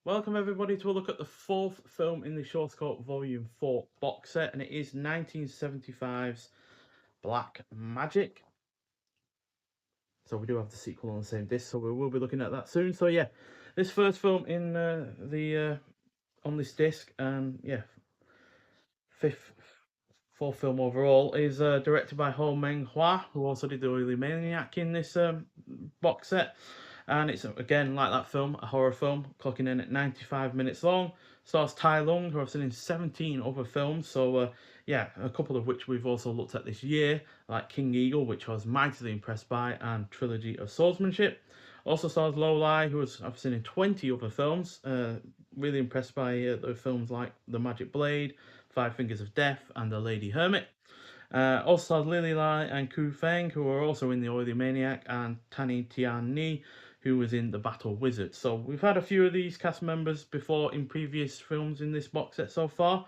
Welcome everybody to a look at the fourth film in the Shawscope Volume 4 box set, and it is 1975's Black Magic. So we do have the sequel on the same disc, so we will be looking at that soon. So yeah, this first film in the on this disc, and yeah, fifth fourth film overall, is directed by Meng-Hua, who also did the Oily Maniac in this box set. And it's, again, like that film, a horror film, clocking in at 95 minutes long. Stars Tai Lung, who I've seen in 17 other films. So, yeah, a couple of which we've also looked at this year, like King Eagle, which I was mightily impressed by, and Trilogy of Swordsmanship. Also stars Lo Lai, who I've seen in 20 other films. Really impressed by the films like The Magic Blade, Five Fingers of Death, and The Lady Hermit. Also stars Lily Lai and Ku Feng, who are also in The Oily Maniac, and Tien-Ni, who was in The Battle Wizard. So we've had a few of these cast members before in previous films in this box set so far,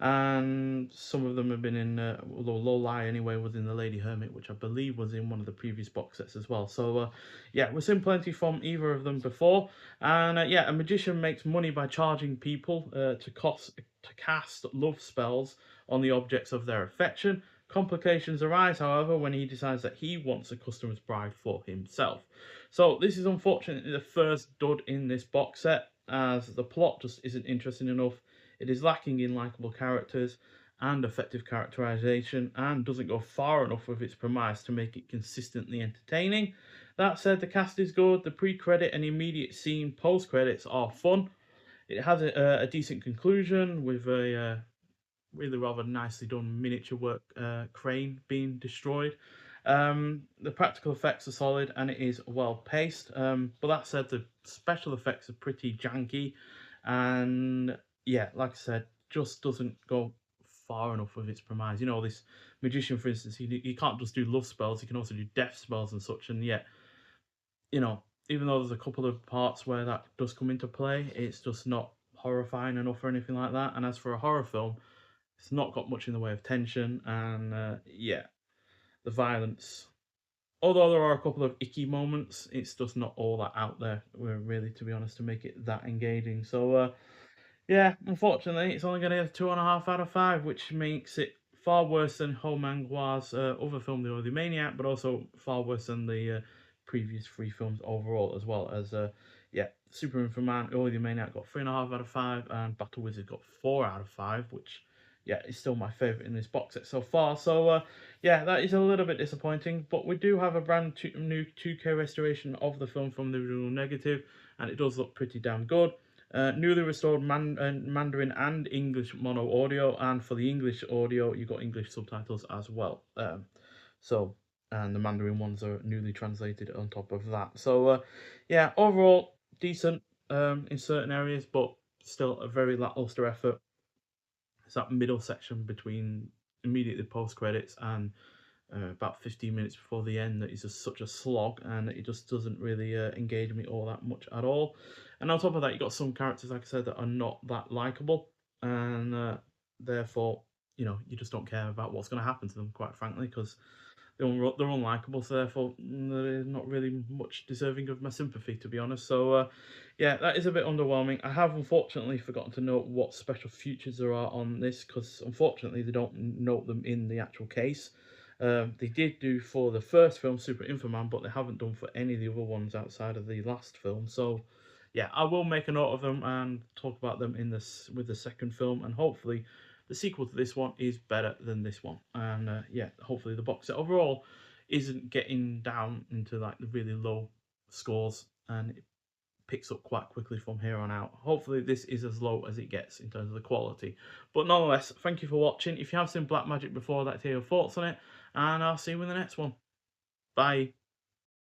and some of them have been in, Lo Lai anyway was in The Lady Hermit, which I believe was in one of the previous box sets as well. So yeah, we've seen plenty from either of them before, and yeah, a magician makes money by charging people to cast love spells on the objects of their affection. Complications arise, however, when he decides that he wants a customer's bride for himself. So this is unfortunately the first dud in this box set, as the plot just isn't interesting enough. It is lacking in likable characters and effective characterization, and doesn't go far enough with its premise to make it consistently entertaining. That said, the cast is good. The pre-credit and immediate scene post-credits are fun. It has a decent conclusion with a really rather nicely done miniature work crane being destroyed. The practical effects are solid and it is well paced. But that said, the special effects are pretty janky, and yeah, like I said, just doesn't go far enough with its premise. You know, this magician, for instance, he can't just do love spells; he can also do death spells and such. And yet, you know, even though there's a couple of parts where that does come into play, it's just not horrifying enough or anything like that. And as for a horror film, it's not got much in the way of tension, and yeah, the violence. Although there are a couple of icky moments, it's just not all that out there, really, to be honest, to make it that engaging. So, yeah, unfortunately, it's only going to get a 2.5 out of 5, which makes it far worse than Ho Manghua's other film, The Oily Maniac, but also far worse than the previous three films overall, as well as, yeah, Superman for Man, Oily Maniac got 3.5 out of 5, and Battle Wizard got 4 out of 5, which, yeah, is still my favourite in this box set so far. So, yeah, that is a little bit disappointing, but we do have a new 2K restoration of the film from the original negative, and it does look pretty damn good. Newly restored Mandarin and English mono audio, and for the English audio, you got English subtitles as well. So, and the Mandarin ones are newly translated on top of that. So, yeah, overall decent in certain areas, but still a very lackluster effort. It's that middle section between immediately post credits and about 15 minutes before the end that is just such a slog, and it just doesn't really engage me all that much at all. And on top of that, you got some characters, like I said, that are not that likable, and therefore, you know, you just don't care about what's going to happen to them, quite frankly, because they're unlikable, so therefore they're not really much deserving of my sympathy, to be honest. So, yeah, that is a bit underwhelming. I have unfortunately forgotten to note what special features there are on this, because unfortunately they don't note them in the actual case. They did do for the first film, Super Infoman, but they haven't done for any of the other ones outside of the last film. So, yeah, I will make a note of them and talk about them in this with the second film, and hopefully the sequel to this one is better than this one. And yeah, hopefully the box set overall isn't getting down into like the really low scores, and it picks up quite quickly from here on out. Hopefully this is as low as it gets in terms of the quality. But nonetheless, thank you for watching. If you have seen Black Magic before, I'd like to hear your thoughts on it, and I'll see you in the next one. Bye.